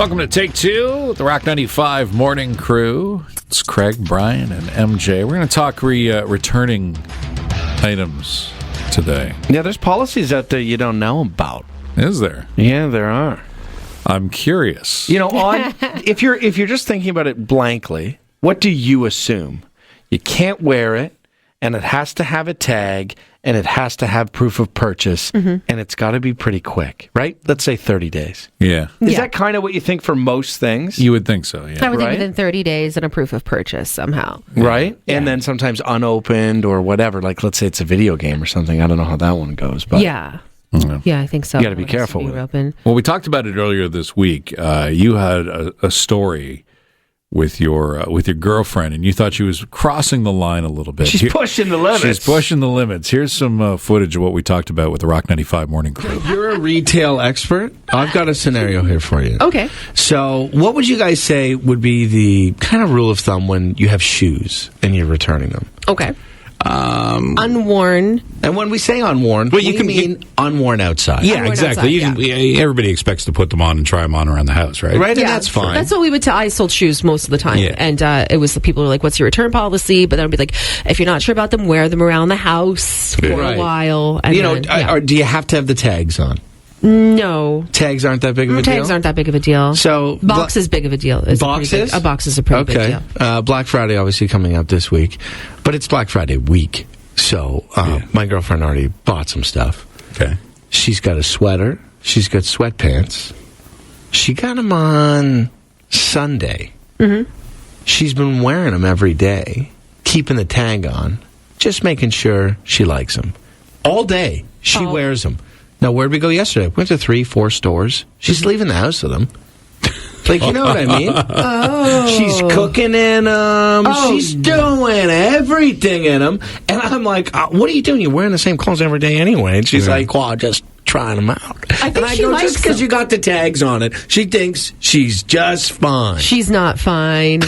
Welcome to Take Two, the Rock 95 Morning Crew. It's Craig, Brian, and MJ. We're going to talk returning items today. Yeah, there's policies out there you don't know about. Is there? Yeah, there are. I'm curious. You know, if you're just thinking about it blankly, what do you assume? You can't wear it, and it has to have a tag, and it has to have proof of purchase, and it's got to be pretty quick, right? Let's say 30 days. Yeah. Is that kind of what you think for most things? You would think so, yeah. I would Right? think within 30 days and a proof of purchase somehow. Right? And then sometimes unopened or whatever. Like, let's say it's a video game or something. I don't know how that one goes. But Yeah, I think so. You gotta be careful with it. Open. Well, we talked about it earlier this week. You had a story with your girlfriend, and you thought she was crossing the line a little bit. She's pushing the limits. She's pushing the limits. Here's some footage of what we talked about with the Rock 95 Morning Crew. You're a retail expert. I've got a scenario here for you. Okay. So, what would you guys say would be the kind of rule of thumb when you have shoes and you're returning them? Okay. Unworn. And when we say unworn, Well, you we can- mean unworn outside. Yeah, Unworn exactly. outside, Everybody expects to put them on and try them on around the house, right? Right, and that's fine. That's what we would tell. I sold shoes most of the time. Yeah. And it was the people who were like, what's your return policy? But then I'd be like, if you're not sure about them, wear them around the house for Right. a while. And you know, then, or do you have to have the tags on? no. Tags aren't that big of a deal? Tags aren't that big of a deal. So, box is big of a deal. It's a pretty Boxes? big- A box is a pretty big Okay. deal. Black Friday obviously coming up this week, but it's Black Friday week. So my girlfriend already bought some stuff. Okay. She's got a sweater. She's got sweatpants. She got them on Sunday. Mm-hmm. She's been wearing them every day, keeping the tag on, just making sure she likes them. All day, she wears them. Now, where'd we go yesterday? We went to 3-4 stores. She's leaving the house with them. Like, you know what I mean? She's cooking in them. She's doing everything in them. And I'm like, what are you doing? You're wearing the same clothes every day anyway. And she's like, well, just trying them out. I think and I she go, likes just because them. you got the tags on it, she thinks she's just fine. She's not fine.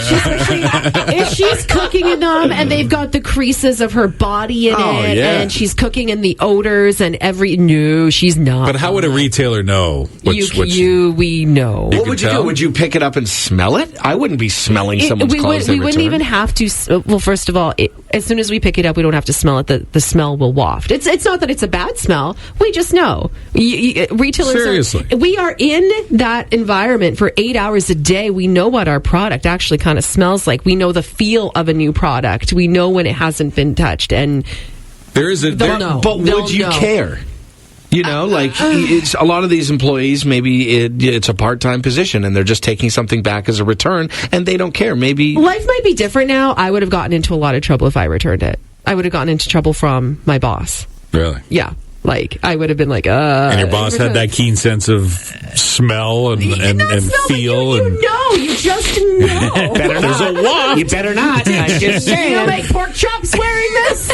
If she's cooking in them and they've got the creases of her body in it, yeah. and she's cooking in the odors and no, she's not. But how would a retailer know? We know. What would you tell? do? Would you pick it up and smell it? I wouldn't be smelling someone's clothes they we wouldn't returned. even have to. Well, first of all, as soon as we pick it up, we don't have to smell it. The smell will waft. It's not that it's a bad smell. We just know. Retailers. Seriously. We are in that environment for 8 hours a day. We know what our product actually kind of smells like. We know the feel of a new product. We know when it hasn't been touched. And There is a They'll know. But They'll would you know. care? You know, like it's a lot of these employees. Maybe it's a part-time position, and they're just taking something back as a return, and they don't care. Maybe life might be different now. I would have gotten into a lot of trouble if I returned it. I would have gotten into trouble from my boss. really. Yeah. Like, I would have been like, And your boss had that keen sense of smell and feel. You know, you just know. There's a waft. you better not. I'm just You saying. make pork chops wearing this?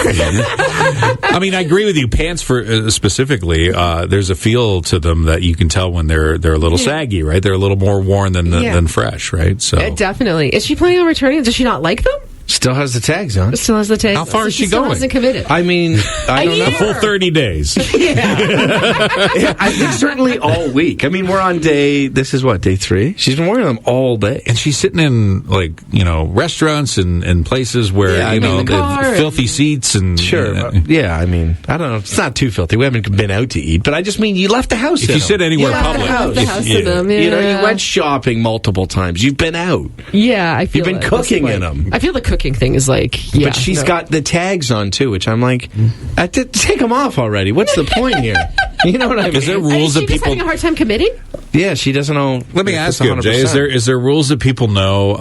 I mean, I agree with you. Pants, for specifically, there's a feel to them that you can tell when they're a little saggy, right? They're a little more worn than fresh, right? So Definitely. Is she planning on returning? Does she not like them? Still has the tags on. Still has the taste. How far is she still going? Hasn't committed. I mean, I don't know. a full 30 days. I think certainly all week. I mean, we're on day. This is what, day 3? She's been wearing them all day. And she's sitting in, like, restaurants and places where, Yeah, I mean, the car the filthy seats and... Sure. Yeah, I mean, I don't know. It's not too filthy. We haven't been out to eat, but I just mean you left the house. If in you them. sit anywhere You left public... the house. The house yeah. of them, You know, you yeah. went shopping multiple times. You've been out. Yeah, I feel You've been it at this cooking point. in them. I feel the cooking thing is like, yeah. But she's got the tags on, too, which I'm like, take them off already. What's the point here? You know what I mean? Is there And rules is she that just people... having a hard time committing? Yeah, she doesn't know. Let me if ask it's you, Jay, 100%. is there rules that people know,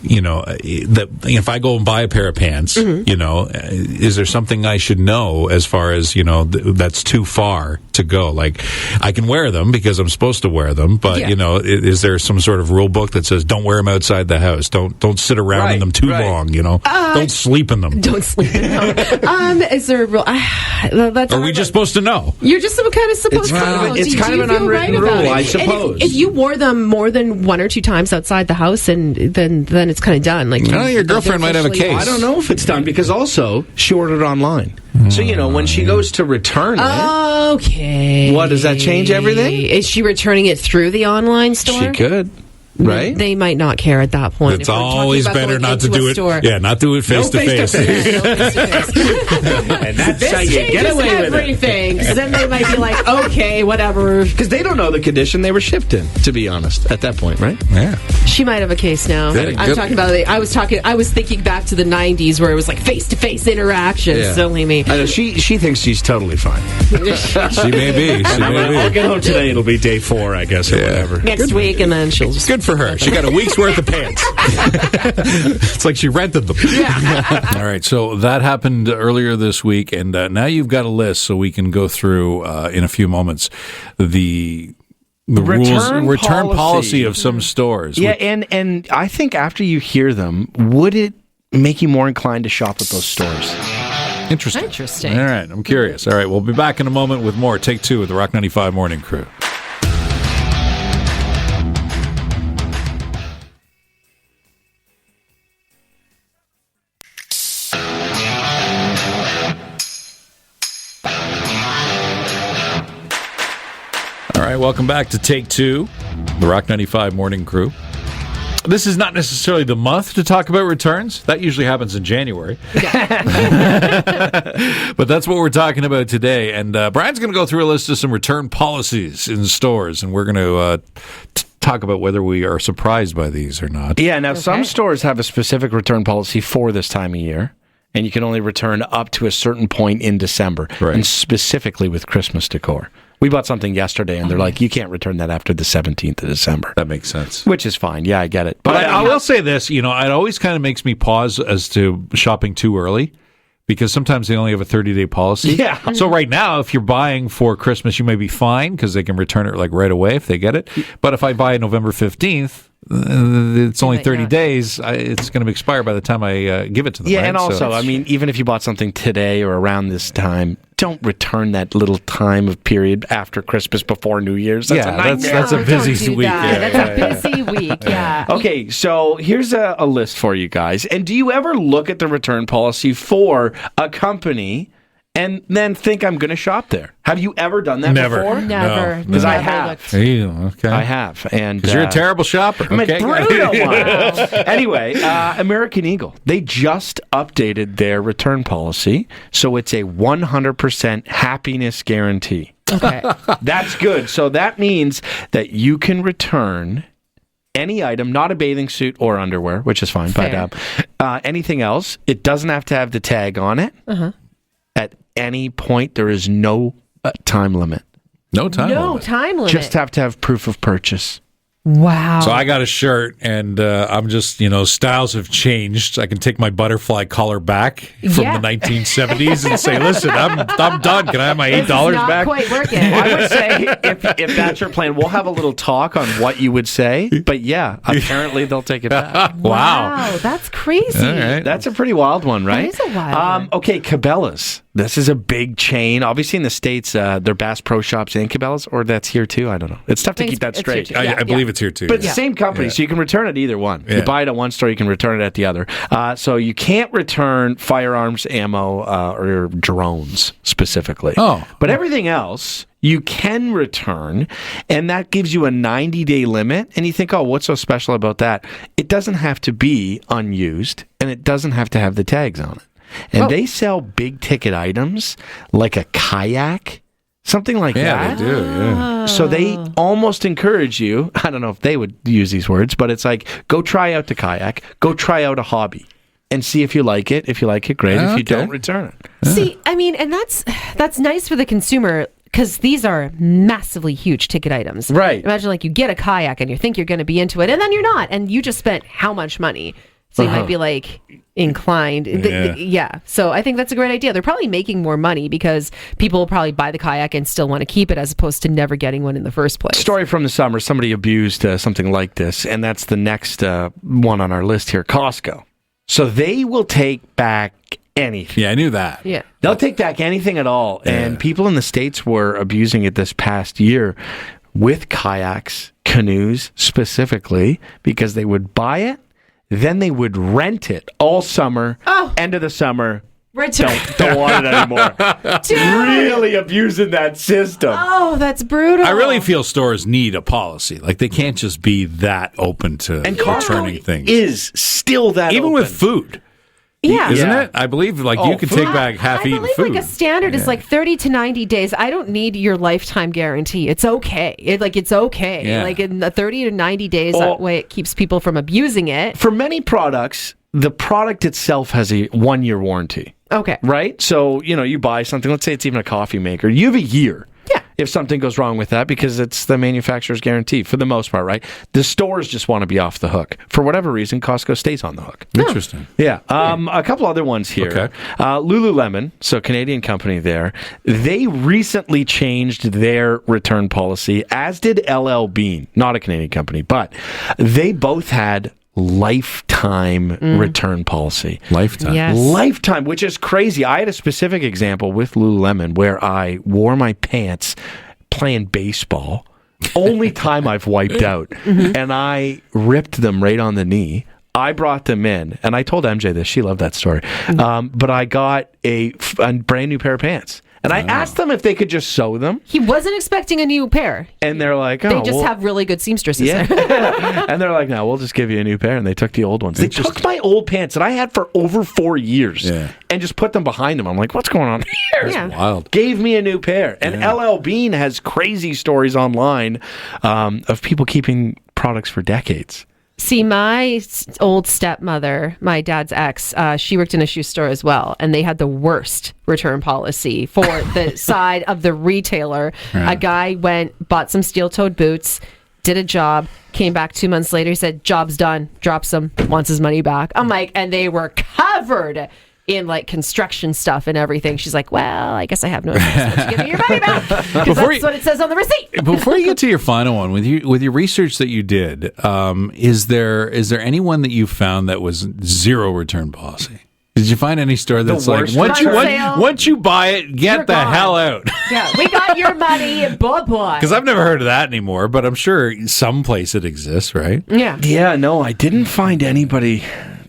that if I go and buy a pair of pants, is there something I should know as far as, that's too far to go? Like, I can wear them because I'm supposed to wear them, but, Yeah. is there some sort of rule book that says don't wear them outside the house? Don't sit around in them too long, Don't sleep in them. Don't sleep in them. Is there a rule? That's Are we just supposed to know? You're just kind of supposed It's to kind of- know. it's Do kind you of an feel right unwritten about rule, it? I And suppose. if you wore them more than 1 or 2 times outside the house, and then it's it's kind of done. Like, Oh, your girlfriend might have a officially- case. I don't know if it's done because also she ordered online. So, when she goes to return it, Okay. What, does that change everything? Is she returning it through the online store? she could, right? They might not care at that point. It's If we're talking always about better going not to into do a it. store. Yeah, not do it face to face. Yeah, no face-to-face. And that's This how you changes get away with it. everything. 'Cause then they might be like, okay, whatever. Because they don't know the condition they were shipped in, to be honest, at that point, right? Yeah. She might have a case now. Good. I'm talking about. I was thinking back to the '90s where it was like face-to-face interaction. Yeah. Silly me. I know, she thinks she's totally fine. She may be. She may I'll be. get home today. It'll be day 4, I guess, or whatever. Next week, and then she'll just. Good for her. She got a week's worth of pants. It's like she rented them. All right, so that happened earlier this week, and now you've got a list, so we can go through in a few moments the Return return policy policy of some stores. Yeah, and I think after you hear them, would it make you more inclined to shop at those stores? Interesting. Interesting. All right, I'm curious. All right, we'll be back in a moment with more. Take 2 with the Rock 95 Morning Crew. All right, welcome back to Take 2, the Rock 95 Morning Crew. This is not necessarily the month to talk about returns. That usually happens in January. But that's what we're talking about today. And Brian's going to go through a list of some return policies in stores, and we're going to talk about whether we are surprised by these or not. Yeah, now some stores have a specific return policy for this time of year, and you can only return up to a certain point in December, Right. and specifically with Christmas decor. We bought something yesterday, and they're like, you can't return that after the 17th of December. That makes sense. Which is fine. Yeah, I get it. But I will say this, it always kind of makes me pause as to shopping too early because sometimes they only have a 30-day policy. Yeah. So right now, if you're buying for Christmas, you may be fine because they can return it like right away if they get it. But if I buy November 15th, it's only might 30 not. days. It's going to expire by the time I give it to them. Yeah, right? and also, So- I mean, even if you bought something today or around this time, don't return that little time of period after Christmas before New Year's. That's Yeah, a that's- nightmare. that's a busy Don't do week. that. Yeah, That's a busy week. Yeah. Okay, so here's a list for you guys. And do you ever look at the return policy for a company and then think I'm going to shop there? Have you ever done that Never. before? Never. Because I Never have. looked. Okay. I have. And Because you're a terrible shopper. I'm Okay. a brutal one. Anyway, American Eagle, they just updated their return policy, so it's a 100% happiness guarantee. Okay. That's good. So that means that you can return any item, not a bathing suit or underwear, which is fine, Fair. but anything else, it doesn't have to have the tag on it. At any point, there is no time limit. No time No limit. time limit. Just have to have proof of purchase. Wow. So I got a shirt, and I'm just, styles have changed. I can take my butterfly collar back from Yeah. the 1970s and say, listen, I'm done. Can I have my $8 not back? quite working. I would say if that's your plan, we'll have a little talk on what you would say. But yeah, apparently they'll take it back. Wow. That's crazy. All right. That's a pretty wild one, right? That is a wild one. Okay, Cabela's. This is a big chain. Obviously, in the States, they're Bass Pro Shops and Cabela's, or that's here too. I don't know. It's tough to keep that It's straight. here too. Yeah, I believe it's here too. But it's yeah. the same company, so you can return it either one. Yeah. You buy it at one store, you can return it at the other. So you can't return firearms, ammo, or drones specifically. Oh. But everything else you can return, and that gives you a 90-day limit. And you think, oh, what's so special about that? It doesn't have to be unused, and it doesn't have to have the tags on it. And they sell big ticket items like a kayak, something like Yeah, that. they do. Yeah. So they almost encourage you. I don't know if they would use these words, but it's like, go try out the kayak, go try out a hobby, and see if you like it. If you like it, great. If you Okay. don't, return it. See, I mean, and that's nice for the consumer because these are massively huge ticket items. Right. Imagine like you get a kayak and you think you're going to be into it, and then you're not, and you just spent how much money? So you might be like inclined. Yeah. So I think that's a great idea. They're probably making more money because people will probably buy the kayak and still want to keep it as opposed to never getting one in the first place. Story from the summer. Somebody abused something like this, and that's the next one on our list here, Costco. So they will take back anything. Yeah, I knew that. Yeah. They'll take back anything at all. And people in the States were abusing it this past year with kayaks, canoes specifically, because they would buy it, Then they would rent it all summer. End of the summer. Return. Don't want it anymore. Really abusing that system. Oh, that's brutal. I really feel stores need a policy. Like they can't just be that open to And returning Costco things. is still that Even open. with food, Yeah. isn't Yeah. it? I believe like Oh, you can food? take back I half-eaten believe food. like a standard is like 30 to 90 days. I don't need your lifetime guarantee. It's okay. It's okay. Yeah. Like in the 30 to 90 days, Oh. that way it keeps people from abusing it. For many products, the product itself has a 1-year warranty. Okay. Right? So, you buy something, let's say it's even a coffee maker. You have a year. Yeah. If something goes wrong with that, because it's the manufacturer's guarantee for the most part, right? The stores just want to be off the hook. For whatever reason, Costco stays on the hook. Interesting. Yeah. A couple other ones here. Okay. Lululemon, so Canadian company there, they recently changed their return policy, as did LL Bean, not a Canadian company, but they both had lifetime return policy. Lifetime. Yes. Lifetime, which is crazy. I had a specific example with Lululemon where I wore my pants playing baseball. Only time I've wiped out. And I ripped them right on the knee. I brought them in, and I told MJ this. She loved that story. But I got a brand new pair of pants. And I asked them if they could just sew them. He wasn't expecting a new pair. And they're like, oh, They just well, have really good seamstresses yeah. there. And they're like, no, we'll just give you a new pair. And they took the old ones. They took my old pants that I had for over 4 years Yeah. and just put them behind them. I'm like, what's going on here? Yeah. Wild. Gave me a new pair. And LL Bean has crazy stories online of people keeping products for decades. See, my old stepmother, my dad's ex, she worked in a shoe store as well, and they had the worst return policy for the side of the retailer. A guy bought some steel-toed boots, did a job, came back 2 months later, he said, job's done, drops them, wants his money back. I'm like, and they were covered in like construction stuff and everything. She's like, well, I guess I have no choice but to give you your money back, because that's what it says on the receipt. Before you get to your final one, with your research that you did, is there anyone that you found that was zero return policy? Did you find any store that's like worst once you buy it, get You're the gone. hell out? Yeah, we got your money, bye-bye. Because I've never heard of that anymore, but I'm sure someplace it exists, right? Yeah. Yeah, no, I didn't find anybody.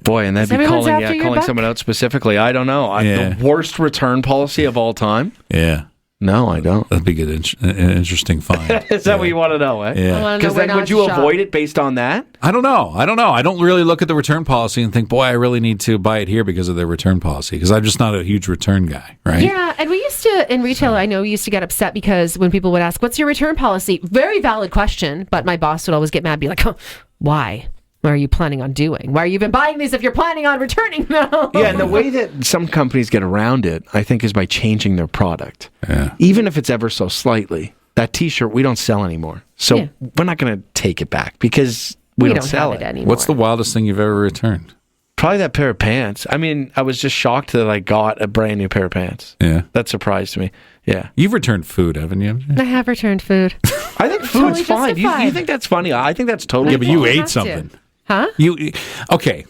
Boy, and that'd be Everyone's calling after your calling buck? someone out specifically. I don't know. Yeah. The worst return policy of all time? Yeah, No, I don't. that'd be an interesting find. Is that what you want to know, eh? Yeah. Because then would you avoid it based on that? I don't know. I don't really look at the return policy and think, boy, I really need to buy it here because of their return policy. Because I'm just not a huge return guy, right? Yeah, and we used to, in retail, I know we used to get upset because when people would ask, what's your return policy? Very valid question, but my boss would always get mad and be like, oh, why? What are you planning on doing? Why are you even buying these if you're planning on returning them? Yeah, and the way that some companies get around it, I think, is by changing their product. Yeah. Even if it's ever so slightly. That T-shirt we don't sell anymore. So Yeah. we're not going to take it back because we don't sell have it anymore. What's the wildest thing you've ever returned? Probably that pair of pants. I mean, I was just shocked that I got a brand new pair of pants. Yeah. That surprised me. Yeah. You've returned food, haven't you? I have returned food. I think food's Totally fine. You justified. think that's funny? I think that's totally Yeah, but you We ate have to. something. Huh? Okay.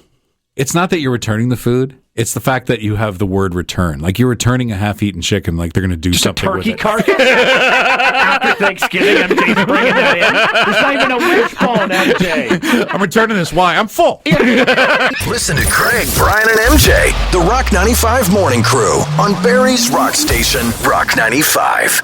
It's not that you're returning the food. It's the fact that you have the word return. Like you're returning a half-eaten chicken, like they're going to do Just a something with turkey it. carcass after Thanksgiving. MJ's bringing that in. There's not even a wishbone, MJ. I'm returning this. Why? I'm full. Listen to Craig, Brian, and MJ, the Rock 95 Morning Crew on Barrie's Rock Station, Rock 95.